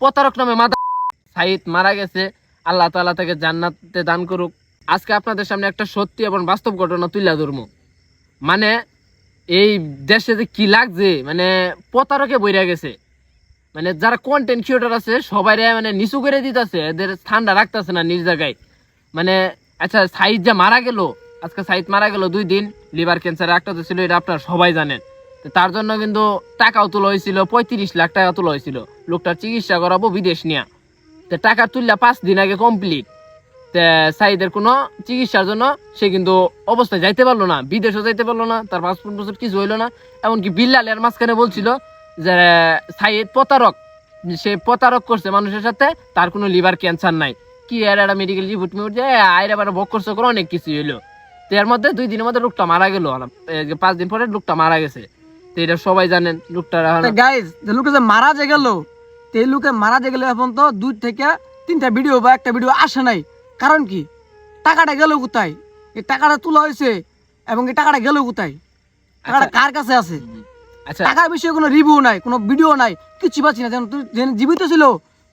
প্রতারক নামে সাইদ মারা গেছে, আল্লাহ তাআলা তাকে জান্নাতে দান করুক। আজকে আপনাদের সামনে একটা সত্যি এবং বাস্তব ঘটনা তুলে ধরবো। মানে এই দেশে যে কি লাগছে, মানে প্রতারকে বইরা গেছে। মানে যারা কন্টেন্ট ক্রিয়েটর আছে সবাই মানে নিচু করে দিতেছে, এদের ঠান্ডা রাখতেছে না নিজ জায়গায়। মানে আচ্ছা, সাইদ যে মারা গেল, আজকে সাইদ মারা গেল 2 দিন, লিভার ক্যান্সারে আক্রান্ত ছিল, এটা আপনারা সবাই জানেন। তো তার জন্য কিন্তু টাকাও তোলা হয়েছিল, 35 লাখ টাকা তোলা হয়েছিল লোকটার চিকিৎসা করাবো বিদেশ নিয়ে। তো টাকা তুললে 5 দিন আগে কমপ্লিট। সাইদের কোনো চিকিৎসার জন্য সে কিন্তু অবস্থায় যাইতে পারলো না, বিদেশও যাইতে পারলো না, তার পাসপোর্ট কিছু হইলো না। এমনকি বিল্লালের মাঝখানে বলছিল যে সাইদ প্রতারক, সে প্রতারক করছে মানুষের সাথে, তার কোনো লিভার ক্যান্সার নাই। কি আর একটা মেডিকেল রিপোর্ট আইরে আবার বক করছে করে অনেক কিছু হইলো। তো এর মধ্যে 2 দিনের মধ্যে লোকটা মারা গেল, 5 দিন পরে লোকটা মারা গেছে। তো এটা সবাই জানেন লোকটা। গাইস, যে লোকে যে মারা যে গেল, এই লোকে মারা যে গেল এখন তো 2 থেকে 3টা ভিডিও বা একটা ভিডিও আসে নাই। কারণ কি? টাকাটা গেল কোথায়? এই টাকাটা তোলা হয়েছে এবং এই টাকাটা গেল কোথায়? টাকাটা কার কাছে আছে? আচ্ছা, টাকার বিষয়ে কোনো রিভিউ নাই, কোনো ভিডিও নাই, কিছু পাচ্ছি না। যেন জীবিত ছিল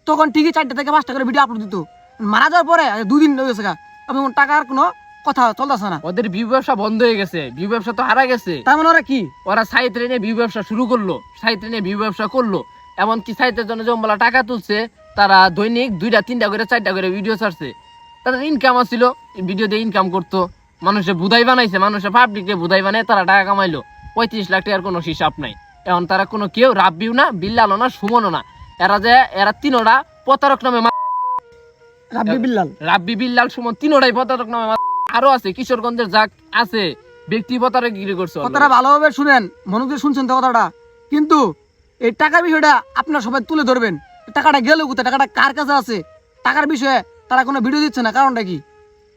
তখন ঠিকই 4টা থেকে 5টা করে ভিডিও আপলোড দিত। মারা যাওয়ার পরে 2 দিন হয়ে গেছে এবং টাকার কোনো কথা চলতেছে না। ওদের ভিউ ব্যবসা বন্ধ হয়ে গেছে, ভিউ ব্যবসা তো হারা গেছে। তার মানে ওরা কি? ওরা সাইড ট্রেনে ভিউ ব্যবসা শুরু করলো, সাইড ট্রেনে ভিউ ব্যবসা করলো। এমনকি সাইটের জন্য জম্বলা টাকা তুলছে, তারা দৈনিক 2টা 3টা করে 4টা করে ভিডিও ছাড়ছে। তাদের ইনকাম আসছিল, ভিডিও দিয়ে ইনকাম করতো, মানুষের বুধাই বানাইছে, মানুষের পাবলিকে বুধাই বানায় তারা টাকা কামাইলো। 35 লাখ টাকার কোনো হিসাব নাই। এখন তারা কোনো কেউ রাব্বিও না, বিল্লালও না, সুমনও না। এরা তিনোটা প্রতারক নামে রাব্বি, বিল্লাল, সুমন তিনোটাই প্রতারক নামে। আরো আছে কিশোরগঞ্জের যাক আছে ব্যক্তি প্রতারকগিরি করছে। কথাটা ভালোভাবে শুনেন, মনোযোগ দিয়ে শুনছেন তো কথাটা। কিন্তু এই টাকার বিষয়টা আপনারা সবাই তুলে ধরবেন। টাকাটা গেল কোথায়? টাকাটা কার কাছে আছে? টাকার বিষয়ে তারা কোনো ভিডিও দিচ্ছে না, কারণটা কি?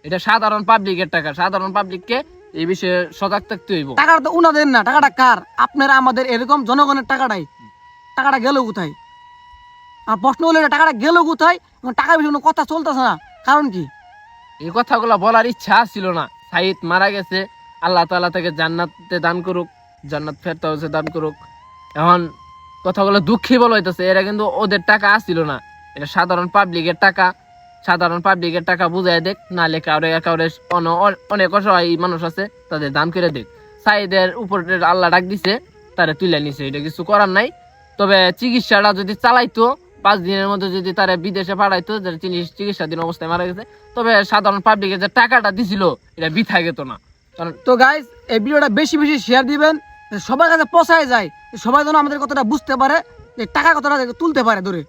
এটা সাধারণ পাবলিকের টাকা, সাধারণ পাবলিককে এই বিষয়ে সজাগ থাকতে হইব। টাকাটা তো উনাদের না, টাকাটা কার? আপনারা আমাদের এরকম জনগণের টাকাটাই। টাকাটা গেল কোথায়? আর প্রশ্ন হলো টাকাটা গেল কোথায় এবং টাকার বিষয়ে কোনো কথা চলতেছে না, কারণ কি? এই কথাগুলো বলার ইচ্ছা ছিল না। সাইদ মারা গেছে, আল্লাহ তাআলা তাকে জান্নাতে দান করুক, জান্নাত ফেরদাউসে দান করুক। এখন কথাগুলো দুঃখী বলা হইতেছে, এরা কিন্তু ওদের টাকা আসছিল না, এটা সাধারণ পাবলিকের টাকা। সাধারণ পাবলিকের টাকা বুঝাই দেখ, নাহলে কাউরে অনেক অসহায় মানুষ আছে, তাদের দান করে দেখ। সাইদের উপরে আল্লাহ ডাক দিছে, তারা তুলে নিছে, এটা কিছু করার নাই। তবে চিকিৎসাটা যদি চালাইতো, 5 দিনের মধ্যে যদি তারা বিদেশে পাঠাইতো, চিকিৎসাধীন অবস্থায় মারা গেছে, তবে সাধারণ পাবলিকের যে টাকাটা দিছিল এটা বৃথা গেত না। কারণ তো গাইস, এই ভিডিওটা বেশি বেশি শেয়ার দিবেন, সবার কাছে পৌঁছায় যায়, সবাই যেন আমাদের কথাটা বুঝতে পারে, যে টাকা কথাটা তুলতে পারে ধরে।